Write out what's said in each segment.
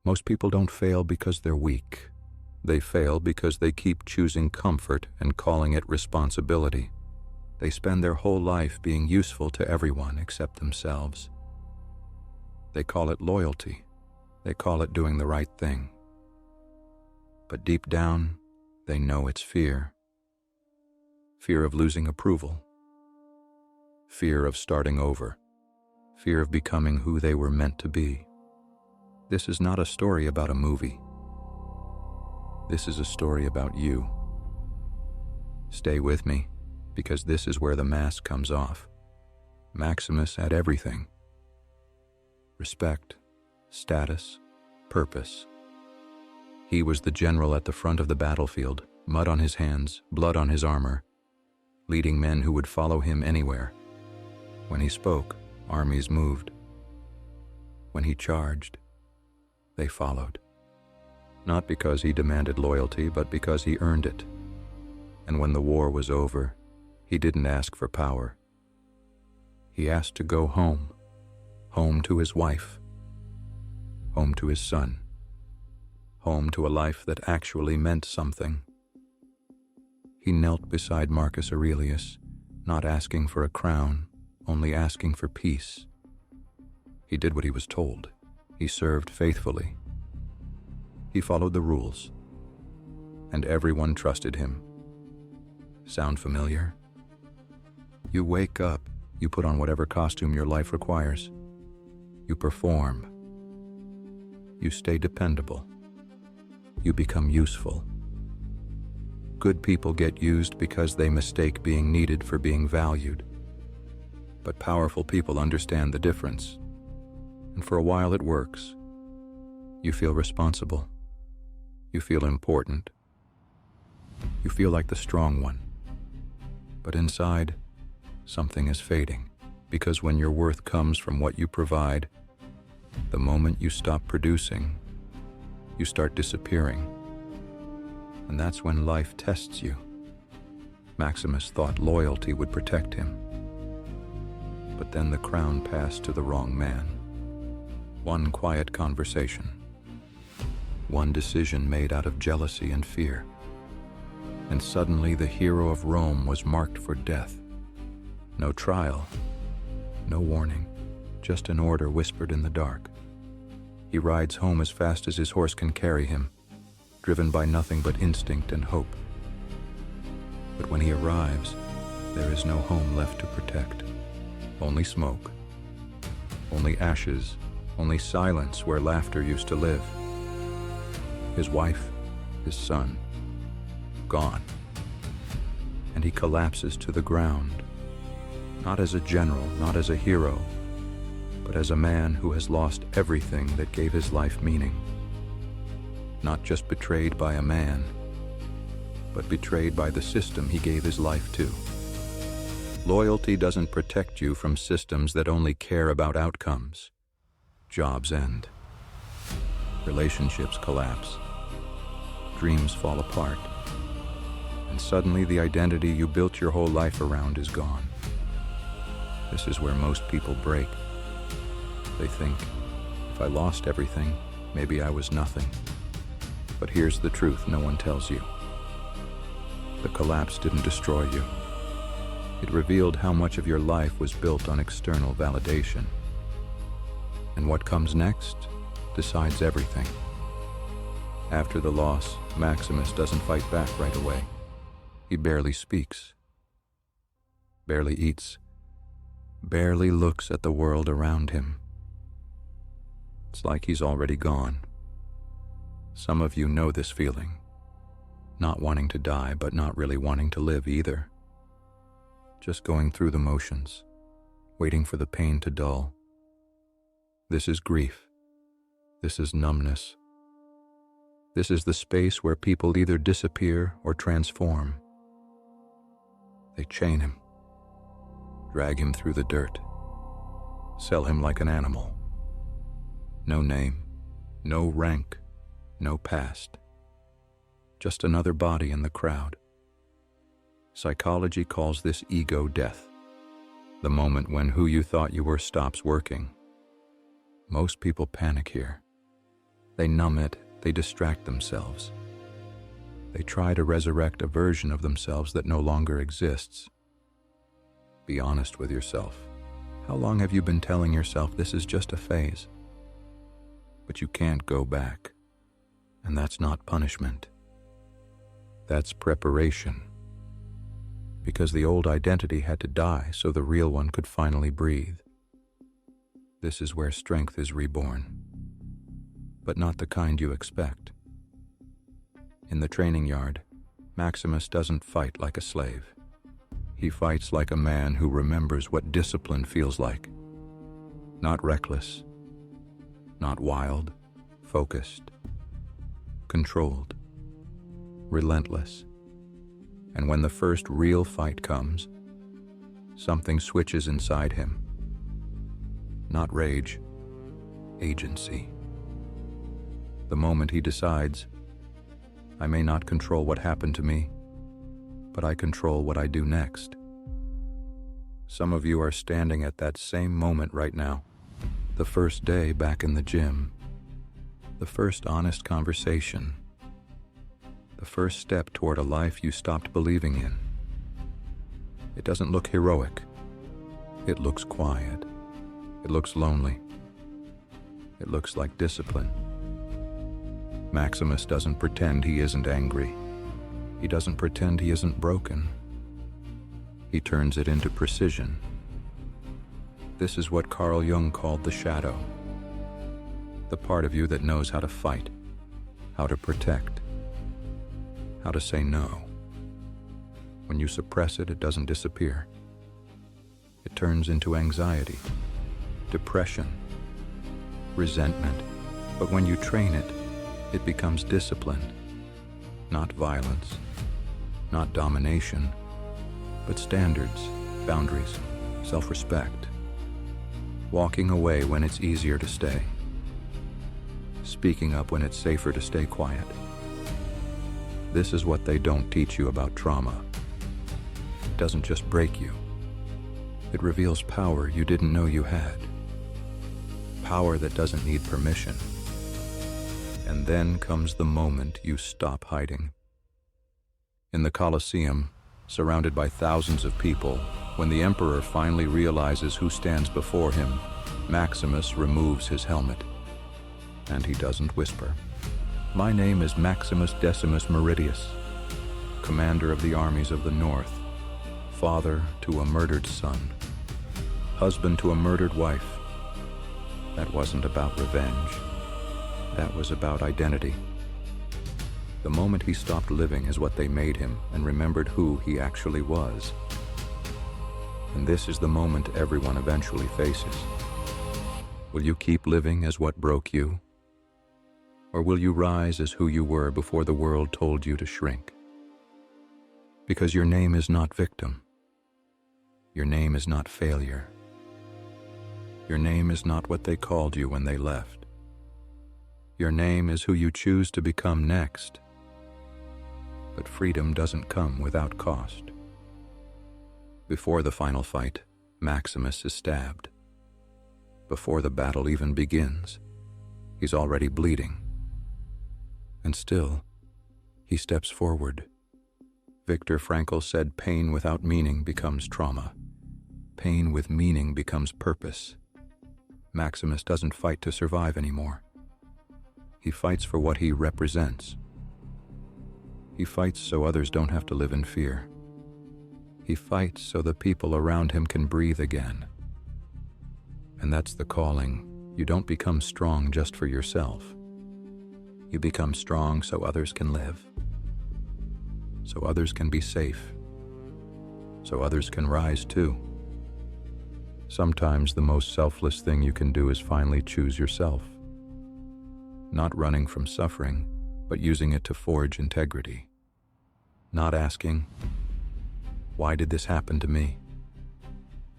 Most people don't fail because they're weak. They fail because they keep choosing comfort and calling it responsibility. They spend their whole life being useful to everyone except themselves. They call it loyalty. They call it doing the right thing. But deep down, they know it's fear. Fear of losing approval. Fear of starting over. Fear of becoming who they were meant to be. This is not a story about a movie. This is a story about you. Stay with me, because this is where the mask comes off. Maximus had everything. Respect, status, purpose. He was the general at the front of the battlefield, mud on his hands, blood on his armor, leading men who would follow him anywhere. When he spoke, armies moved. When he charged, they followed. Not because he demanded loyalty, but because he earned it. And when the war was over, he didn't ask for power. He asked to go home, home to his wife, home to his son, home to a life that actually meant something. He knelt beside Marcus Aurelius, not asking for a crown, only asking for peace. He did what he was told. He served faithfully. He followed the rules, and everyone trusted him. Sound familiar? You wake up, you put on whatever costume your life requires. You perform. You stay dependable. You become useful. Good people get used because they mistake being needed for being valued. But powerful people understand the difference. And for a while it works. You feel responsible. You feel important. You feel like the strong one. But inside, something is fading, because when your worth comes from what you provide, the moment you stop producing, you start disappearing. And that's when life tests you. Maximus thought loyalty would protect him. But then the crown passed to the wrong man. One quiet conversation. One decision made out of jealousy and fear. And suddenly the hero of Rome was marked for death. No trial, no warning, just an order whispered in the dark. He rides home as fast as his horse can carry him, driven by nothing but instinct and hope. But when he arrives, there is no home left to protect. Only smoke, only ashes, only silence where laughter used to live. His wife, his son, gone. And he collapses to the ground, not as a general, not as a hero, but as a man who has lost everything that gave his life meaning. Not just betrayed by a man, but betrayed by the system he gave his life to. Loyalty doesn't protect you from systems that only care about outcomes. Jobs end. Relationships collapse. Dreams fall apart. And suddenly the identity you built your whole life around is gone. This is where most people break. They think, if I lost everything, maybe I was nothing. But here's the truth no one tells you. The collapse didn't destroy you. It revealed how much of your life was built on external validation. And what comes next decides everything. After the loss, Maximus doesn't fight back right away. He barely speaks, barely eats, barely looks at the world around him. It's like he's already gone. Some of you know this feeling. Not wanting to die, but not really wanting to live either. Just going through the motions, waiting for the pain to dull. This is grief. This is numbness. This is the space where people either disappear or transform. They chain him, drag him through the dirt, sell him like an animal. No name, no rank, no past. Just another body in the crowd. Psychology calls this ego death, the moment when who you thought you were stops working. Most people panic here. They numb it, they distract themselves. They try to resurrect a version of themselves that no longer exists. Be honest with yourself. How long have you been telling yourself this is just a phase? But you can't go back. And that's not punishment. That's preparation. Because the old identity had to die so the real one could finally breathe. This is where strength is reborn. But not the kind you expect. In the training yard, Maximus doesn't fight like a slave. He fights like a man who remembers what discipline feels like. Not reckless, not wild, focused, controlled, relentless. And when the first real fight comes, something switches inside him. Not rage, agency. The moment he decides, I may not control what happened to me, but I control what I do next. Some of you are standing at that same moment right now. The first day back in the gym. The first honest conversation. The first step toward a life you stopped believing in. It doesn't look heroic. It looks quiet. It looks lonely. It looks like discipline. Maximus doesn't pretend he isn't angry. He doesn't pretend he isn't broken. He turns it into precision. This is what Carl Jung called the shadow. The part of you that knows how to fight, how to protect, how to say no. When you suppress it, it doesn't disappear. It turns into anxiety, depression, resentment. But when you train it, it becomes discipline, not violence, not domination, but standards, boundaries, self-respect. Walking away when it's easier to stay. Speaking up when it's safer to stay quiet. This is what they don't teach you about trauma. It doesn't just break you. It reveals power you didn't know you had. Power that doesn't need permission. And then comes the moment you stop hiding. In the Colosseum, surrounded by thousands of people, when the emperor finally realizes who stands before him, Maximus removes his helmet. And he doesn't whisper. My name is Maximus Decimus Meridius, commander of the armies of the north, father to a murdered son, husband to a murdered wife. That wasn't about revenge. That was about identity. The moment he stopped living as what they made him and remembered who he actually was. And this is the moment everyone eventually faces. Will you keep living as what broke you? Or will you rise as who you were before the world told you to shrink? Because your name is not victim. Your name is not failure. Your name is not what they called you when they left. Your name is who you choose to become next. But freedom doesn't come without cost. Before the final fight, Maximus is stabbed. Before the battle even begins, he's already bleeding. And still, he steps forward. Viktor Frankl said pain without meaning becomes trauma. Pain with meaning becomes purpose. Maximus doesn't fight to survive anymore. He fights for what he represents. He fights so others don't have to live in fear. He fights so the people around him can breathe again. And that's the calling. You don't become strong just for yourself. You become strong so others can live. So others can be safe. So others can rise too. Sometimes the most selfless thing you can do is finally choose yourself. Not running from suffering, but using it to forge integrity. Not asking, why did this happen to me?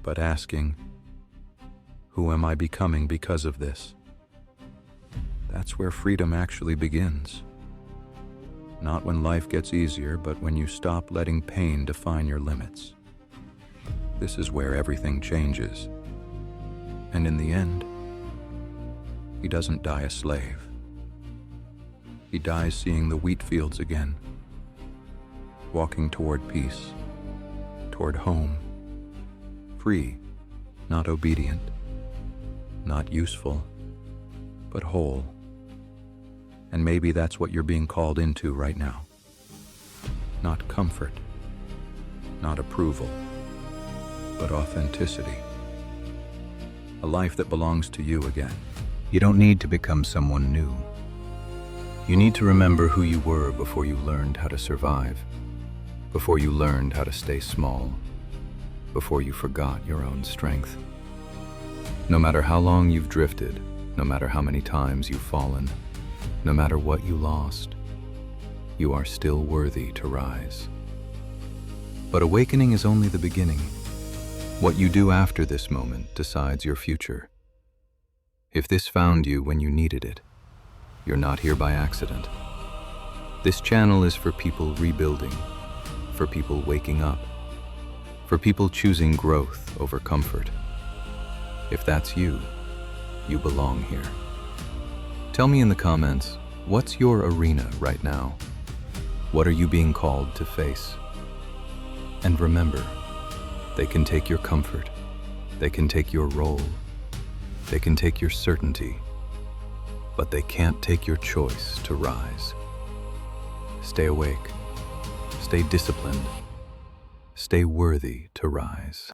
But asking, who am I becoming because of this? That's where freedom actually begins. Not when life gets easier, but when you stop letting pain define your limits. This is where everything changes. And in the end, he doesn't die a slave. He dies seeing the wheat fields again, walking toward peace, toward home, free, not obedient, not useful, but whole. And maybe that's what you're being called into right now. Not comfort, not approval, but authenticity. A life that belongs to you again. You don't need to become someone new. You need to remember who you were before you learned how to survive, before you learned how to stay small, before you forgot your own strength. No matter how long you've drifted, no matter how many times you've fallen, no matter what you lost, you are still worthy to rise. But awakening is only the beginning. What you do after this moment decides your future. If this found you when you needed it, you're not here by accident. This channel is for people rebuilding, for people waking up, for people choosing growth over comfort. If that's you, you belong here. Tell me in the comments, what's your arena right now? What are you being called to face? And remember, they can take your comfort, they can take your role, they can take your certainty, but they can't take your choice to rise. Stay awake, stay disciplined, stay worthy to rise.